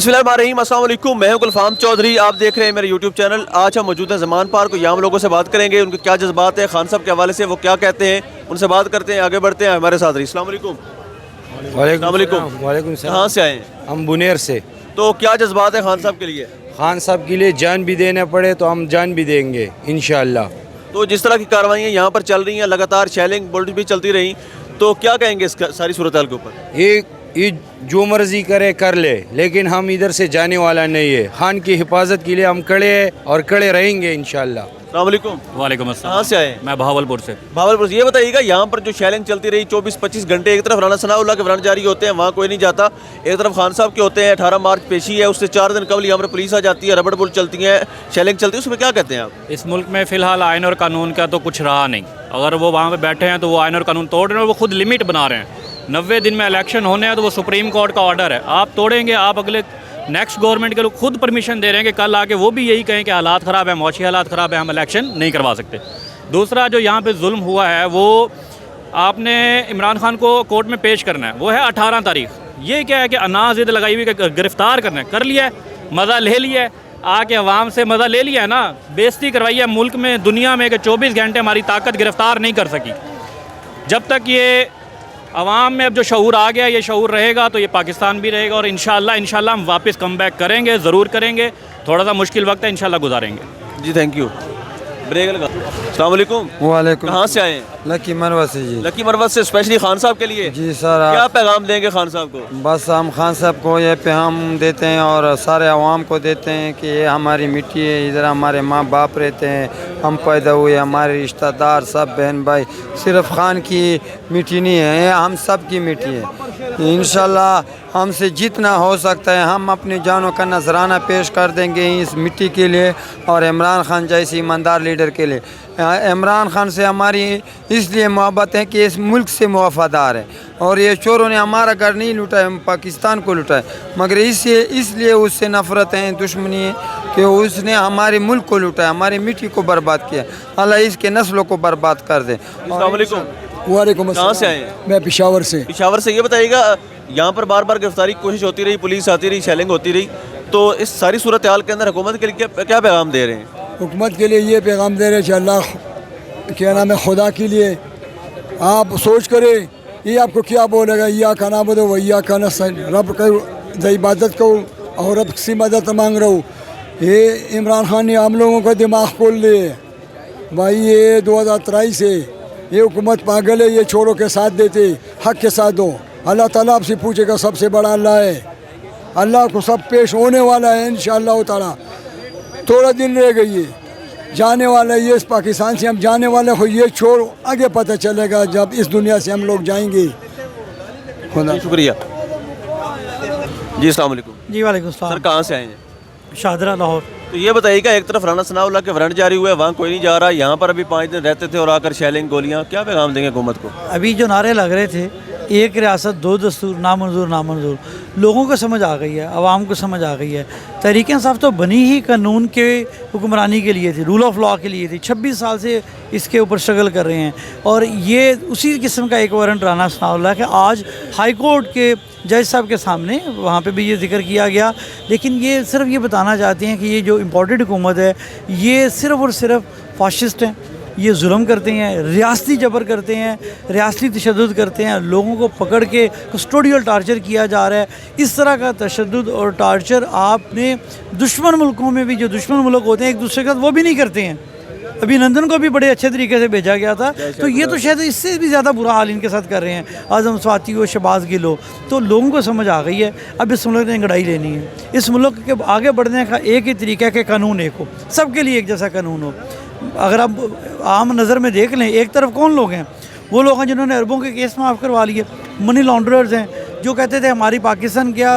बिस्मिल्लाहिर्रहमानिर्रहीम, अस्सलाम वालेकुम। मैं हूं गुलफाम चौधरी, आप देख रहे हैं मेरे यूट्यूब चैनल। आज हम मौजूद हैं ज़मान पार्क। यहाँ हम लोगों से बात करेंगे उनके क्या जज्बात हैं खान साहब के हवाले से, वो क्या कहते हैं, उनसे बात करते हैं, आगे बढ़ते हैं। हमारे साथ रही। अस्सलाम वालेकुम। वालेकुम सलाम। कहाँ से आए हैं? हम बुनेर से। तो क्या जज्बात है खान साहब के लिए? खान साहब के लिए जान भी देने पड़े तो हम जान भी देंगे इंशाअल्लाह। तो जिस तरह की कार्रवाइयाँ यहाँ पर चल रही हैं, लगातार शेलिंग बुलेट भी चलती रही, तो क्या कहेंगे इस सारी सूरत हाल के ऊपर? ये जो मर्जी करे कर ले, लेकिन हम इधर से जाने वाला नहीं है। खान की हिफाजत के लिए हम खड़े हैं और खड़े रहेंगे इंशाअल्लाह। अस्सलाम वालेकुम। वालेकुम अस्सलाम। कहाँ से आए? मैं बहावलपुर से। भावलपुर से। ये बताइएगा, यहाँ पर जो शेलिंग चलती रही 24-25 घंटे, एक तरफ राना सनाउल्लाह के वारंट जारी होते हैं, वहाँ कोई नहीं जाता, एक तरफ खान साहब के होते हैं, 18 मार्च पेशी है, उससे 4 दिन कबल यहाँ पर पुलिस आ जाती है, रबड़ बुल चलती है, शेलिंग चलती है, उसमें क्या कहते हैं आप? इस मुल्क में फ़िलहाल आइन और कानून का तो कुछ रहा नहीं। अगर वो वहाँ पे बैठे हैं तो वो आइन और कानून तोड़ रहे हैं, और वो खुद लिमिट बना रहे हैं। 90 दिन में इलेक्शन होने हैं तो वो सुप्रीम कोर्ट का ऑर्डर है, आप तोड़ेंगे, आप अगले नेक्स्ट गवर्नमेंट के लोग खुद परमिशन दे रहे हैं कि कल आके वो भी यही कहें कि हालात ख़राब है, मौशी हालात ख़राब है, हम इलेक्शन नहीं करवा सकते। दूसरा जो यहाँ पे जुल्म हुआ है, वो आपने इमरान खान को कोर्ट में पेश करना है, वो है 18 तारीख। ये क्या है कि अनाज़िद लगाई हुई कि गिरफ़्तार करना है, कर लिया है, मज़ा ले लिया है, आके अवाम से मज़ा ले लिया है ना, बेइज्जती करवाई है मुल्क में, दुनिया में, कि 24 घंटे हमारी ताकत गिरफ़्तार नहीं कर सकी। जब तक ये अवाम में अब जो शऊर आ गया, ये शऊर रहेगा तो ये पाकिस्तान भी रहेगा, और इंशाल्लाह हम वापस कम बैक करेंगे, ज़रूर करेंगे। थोड़ा सा मुश्किल वक्त है, इंशाल्लाह गुजारेंगे। जी थैंक यू। ब्रेक लगा। अस्सलाम वालेकुम। वालेकुम। कहाँ से आए हैं? लकी मरवा से जी। लकी मरवत से। स्पेशली खान साहब के लिए जी सर। क्या पैगाम देंगे खान साहब को? बस हम खान साहब को ये पैगाम देते हैं और सारे अवाम को देते हैं कि ये हमारी मिट्टी है, इधर हमारे माँ बाप रहते हैं, हम पैदा हुए, हमारे रिश्तेदार सब बहन भाई, सिर्फ खान की मिट्टी नहीं है, ये हम सब की मिट्टी है। इंशाल्लाह हमसे जितना हो सकता है हम अपनी जानों का नजराना पेश कर देंगे इस मिट्टी के लिए और इमरान खान जैसे ईमानदार लीडर के लिए। इमरान खान से हमारी इसलिए मोहब्बत है कि इस मुल्क से वफादार है, और ये चोरों ने हमारा घर नहीं लूटा है, पाकिस्तान को लूटा है, मगर इसलिए उससे नफरत है, दुश्मनी है कि उसने हमारे मुल्क को लूटा है, हमारी मिट्टी को बर्बाद किया। अल्लाह इसके नस्लों को बर्बाद कर दे। अस्सलाम वालेकुम। वालेकुम। कहाँ से आए हैं? मैं पेशावर से। पेशावर से। ये बताइएगा, यहाँ पर बार बार गिरफ्तारी की कोशिश होती रही, पुलिस आती रही, शेलिंग होती रही, तो इस सारी सूरत हाल के अंदर हुकूमत के लिए क्या पैगाम दे रहे हैं? हुकूमत के लिए ये पैगाम दे रहे हैं कि अल्लाह क्या नाम है, खुदा के लिए आप सोच करें, ये आपको क्या बोलेगा, या का नाम दो वैया का नस्ताइन, रब का इबादत को और रब से मदद मांग रहा हूँ। ये इमरान खान ने हम लोगों का दिमाग खोल लिए भाई, ये 2023 से ये हुकूमत पागल है, ये छोरों के साथ देते, हक के साथ दो। अल्लाह ताला आपसे पूछेगा, सबसे बड़ा अल्लाह है, अल्लाह को सब पेश होने वाला है इंशाअल्लाह ताला। थोड़ा दिन रह गई है, जाने वाला है, ये इस पाकिस्तान से हम जाने वाले हो, ये छोड़ आगे पता चलेगा जब इस दुनिया से हम लोग जाएंगे। खुदा शुक्रिया जी। अस्सलाम वालेकुम। जी वालेकुम सलाम। सर कहाँ से आए हैं? शाहदरा लाहौर। तो ये बताइएगा, एक तरफ राना सनाउल्लाह के वारंट जारी हुए, वहाँ कोई नहीं जा रहा, यहाँ पर अभी 5 दिन रहते थे और आकर शेलिंग, गोलियाँ, क्या पैगाम देंगे हुकूमत को? अभी जो नारे लग रहे थे, एक रियासत दो दस्तूर, नामंजूर नामंजूर, लोगों को समझ आ गई है, आवाम को समझ आ गई है। तहरीक इंसाफ तो बनी ही कानून के हुक्मरानी के लिए थी, रूल ऑफ लॉ के लिए थी। 26 साल से इसके ऊपर स्ट्रगल कर रहे हैं, और ये उसी किस्म का एक वारंट राना सनाउल्लाह के आज हाई कोर्ट के जज साहब के सामने, वहाँ पे भी ये जिक्र किया गया। लेकिन ये सिर्फ ये बताना चाहते हैं कि ये जो इम्पोर्टेड हुकूमत है, ये सिर्फ़ और सिर्फ फाशिस्ट हैं, ये जुल्म करते हैं, रियासती जबर करते हैं, रियासती तशद्दुद करते हैं, लोगों को पकड़ के कस्टोडियल टार्चर किया जा रहा है। इस तरह का तशद्दुद और टार्चर आपने दुश्मन मुल्कों में भी, जो दुश्मन मुल्क होते हैं एक दूसरे का, वो भी नहीं करते हैं। अभिनंदन को भी बड़े अच्छे तरीके से भेजा गया था, तो ये तो शायद इससे भी ज़्यादा बुरा हाल इनके साथ कर रहे हैं, आज़म स्वाति हो, शहबाज गिल हो। तो लोगों को समझ आ गई है, अब इस मुल्क ने लड़ाई लेनी है। इस मुल्क के आगे बढ़ने का एक ही तरीका है कि कानून एक हो, सबके लिए एक जैसा कानून हो। अगर आप आम नज़र में देख लें, एक तरफ कौन लोग हैं? वो लोग हैं जिन्होंने अरबों के केस माफ़ करवा लिए, मनी लॉन्ड्रर्स हैं, जो कहते थे हमारी पाकिस्तान क्या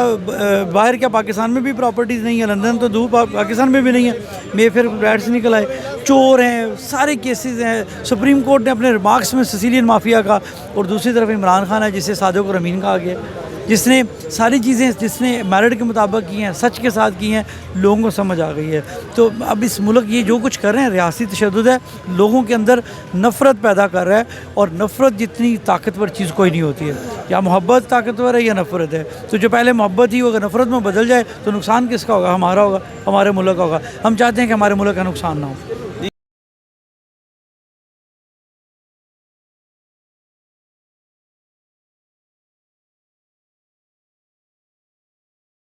बाहर, क्या पाकिस्तान में भी प्रॉपर्टीज़ नहीं है, लंदन तो दूर, पाकिस्तान में भी नहीं है, मेफेयर फ्लैट से निकल आए, चोर हैं, सारे केसेस हैं। सुप्रीम कोर्ट ने अपने रिमार्क्स में सिसिलियन माफिया का, और दूसरी तरफ इमरान खान है जिसे सादिक और अमीन कहा गया। جس نے ساری چیزیں جس نے میرٹ کے مطابق کی ہیں، سچ کے ساتھ کی ہیں، لوگوں کو سمجھ آ گئی ہے. تو اب اس ملک یہ جو کچھ کر رہے ہیں ریاستی تشدد ہے، لوگوں کے اندر نفرت پیدا کر رہا ہے، اور نفرت جتنی طاقتور چیز کوئی نہیں ہوتی ہے. یا محبت طاقتور ہے یا نفرت ہے. تو جو پہلے محبت ہی وہ اگر نفرت میں بدل جائے تو نقصان کس کا ہوگا؟ ہمارا ہوگا، ہمارے ملک کا ہوگا. ہم چاہتے ہیں کہ ہمارے ملک کا نقصان نہ ہو.